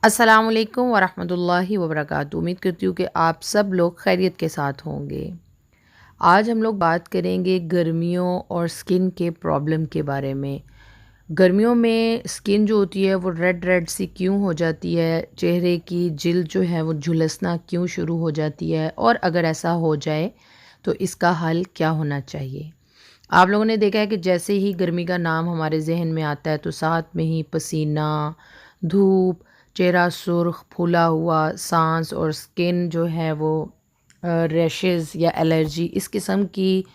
अस्सलामुअलैकुम वरहमतुल्लाहि वबरकातुहू। उम्मीद करती हूँ कि आप सब लोग खैरियत के साथ होंगे। आज हम लोग बात करेंगे गर्मियों और स्किन के प्रॉब्लम के बारे में। गर्मियों में स्किन जो होती है वो रेड रेड सी क्यों हो जाती है, चेहरे की जिल्द जो है वो झुलसना क्यों शुरू हो जाती है, और अगर ऐसा हो जाए तो इसका हल क्या होना चाहिए। आप लोगों ने देखा है कि जैसे ही गर्मी का नाम हमारे जहन में आता है तो साथ में ही पसीना, धूप, चेहरा सुर्ख फूला हुआ, सांस और स्किन जो है वो रैशेस या एलर्जी, इस किस्म की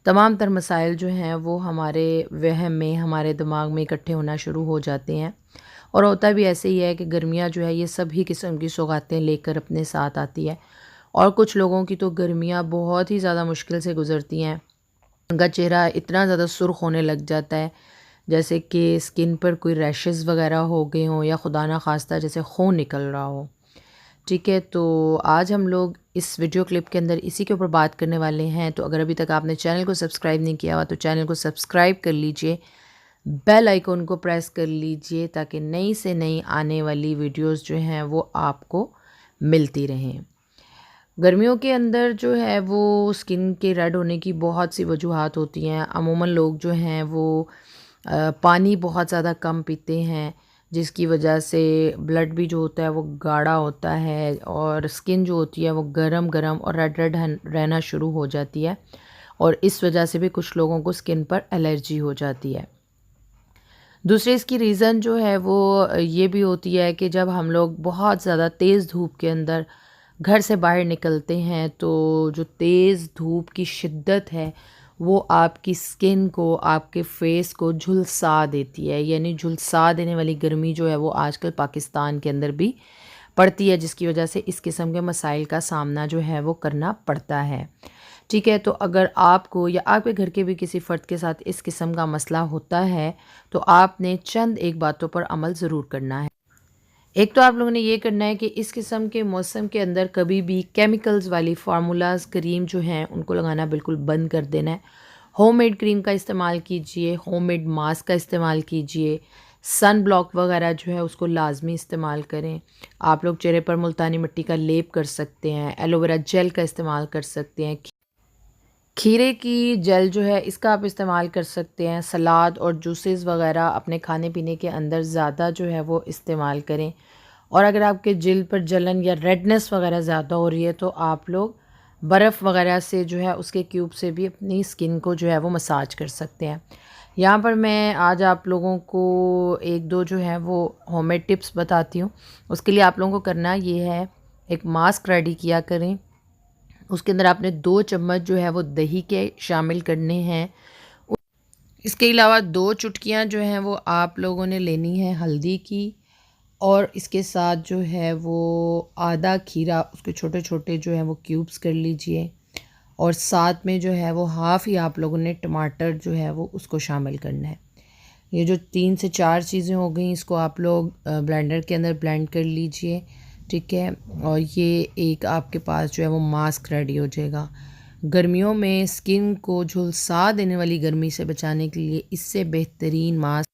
तमाम तर मसाइल जो हैं वो हमारे वहम में, हमारे दिमाग में इकट्ठे होना शुरू हो जाते हैं। और होता भी ऐसे ही है कि गर्मियाँ जो है ये सभी किस्म की सौगातें लेकर अपने साथ आती है। और कुछ लोगों की तो गर्मियाँ बहुत ही ज़्यादा मुश्किल से गुज़रती हैं। उनका चेहरा इतना ज़्यादा सुर्ख होने लग जाता है जैसे कि स्किन पर कोई रैशेस वगैरह हो गए हों, या खुदा ना खास्ता जैसे खून निकल रहा हो। ठीक है, तो आज हम लोग इस वीडियो क्लिप के अंदर इसी के ऊपर बात करने वाले हैं। तो अगर अभी तक आपने चैनल को सब्सक्राइब नहीं किया हुआ तो चैनल को सब्सक्राइब कर लीजिए, बेल आइकन को प्रेस कर लीजिए ताकि नई से नई आने वाली वीडियोस जो हैं वो आपको मिलती रहें। गर्मियों के अंदर जो है वो स्किन के रेड होने की बहुत सी वजूहात होती हैं। अमूमन लोग जो हैं वो पानी बहुत ज़्यादा कम पीते हैं, जिसकी वजह से ब्लड भी जो होता है वो गाढ़ा होता है, और स्किन जो होती है वो गरम गरम और रेड रेड रहना शुरू हो जाती है। और इस वजह से भी कुछ लोगों को स्किन पर एलर्जी हो जाती है। दूसरी इसकी रीज़न जो है वो ये भी होती है कि जब हम लोग बहुत ज़्यादा तेज़ धूप के अंदर घर से बाहर निकलते हैं तो जो तेज़ धूप की शिद्दत है वो आपकी स्किन को, आपके फेस को झुलसा देती है। यानी झुलसा देने वाली गर्मी जो है वो आजकल पाकिस्तान के अंदर भी पड़ती है, जिसकी वजह से इस किस्म के मसाइल का सामना जो है वो करना पड़ता है। ठीक है, तो अगर आपको या आपके घर के भी किसी फ़र्द के साथ इस किस्म का मसला होता है तो आपने चंद एक बातों पर अमल ज़रूर करना है। एक तो आप लोगों ने ये करना है कि इस किस्म के मौसम के अंदर कभी भी केमिकल्स वाली फार्मूलाज़ क्रीम जो हैं उनको लगाना बिल्कुल बंद कर देना है। होममेड क्रीम का इस्तेमाल कीजिए, होममेड मास्क का इस्तेमाल कीजिए, सन ब्लॉक वगैरह जो है उसको लाजमी इस्तेमाल करें। आप लोग चेहरे पर मुल्तानी मिट्टी का लेप कर सकते हैं, एलोवेरा जेल का इस्तेमाल कर सकते हैं, खीरे की जेल जो है इसका आप इस्तेमाल कर सकते हैं। सलाद और जूसेस वगैरह अपने खाने पीने के अंदर ज़्यादा जो है वो इस्तेमाल करें। और अगर आपके जिल्द पर जलन या रेडनेस वगैरह ज़्यादा हो रही है तो आप लोग बर्फ़ वगैरह से जो है उसके क्यूब से भी अपनी स्किन को जो है वो मसाज कर सकते हैं। यहाँ पर मैं आज आप लोगों को एक दो जो है वो होममेड टिप्स बताती हूँ। उसके लिए आप लोगों को करना ये है, एक मास्क रेडी किया करें। उसके अंदर आपने 2 चम्मच जो है वो दही के शामिल करने हैं। इसके अलावा 2 चुटकियाँ जो हैं वो आप लोगों ने लेनी है हल्दी की, और इसके साथ जो है वो आधा खीरा, उसके छोटे छोटे जो हैं वो क्यूब्स कर लीजिए। और साथ में जो है वो हाफ़ ही आप लोगों ने टमाटर जो है वो उसको शामिल करना है। ये जो 3 से 4 चीज़ें हो गई, इसको आप लोग ब्लेंडर के अंदर ब्लेंड कर लीजिए। ठीक है, और ये एक आपके पास जो है वो मास्क रेडी हो जाएगा। गर्मियों में स्किन को झुलसा देने वाली गर्मी से बचाने के लिए इससे बेहतरीन मास्क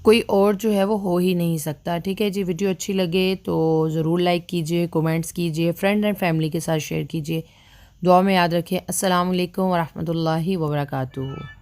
कोई और जो है वो हो ही नहीं सकता। ठीक है जी, वीडियो अच्छी लगे तो ज़रूर लाइक कीजिए, कमेंट्स कीजिए, फ्रेंड एंड फैमिली के साथ शेयर कीजिए। दुआ में याद रखें। अस्सलाम वालेकुम वरहमतुल्लाहि वबरकातुहू।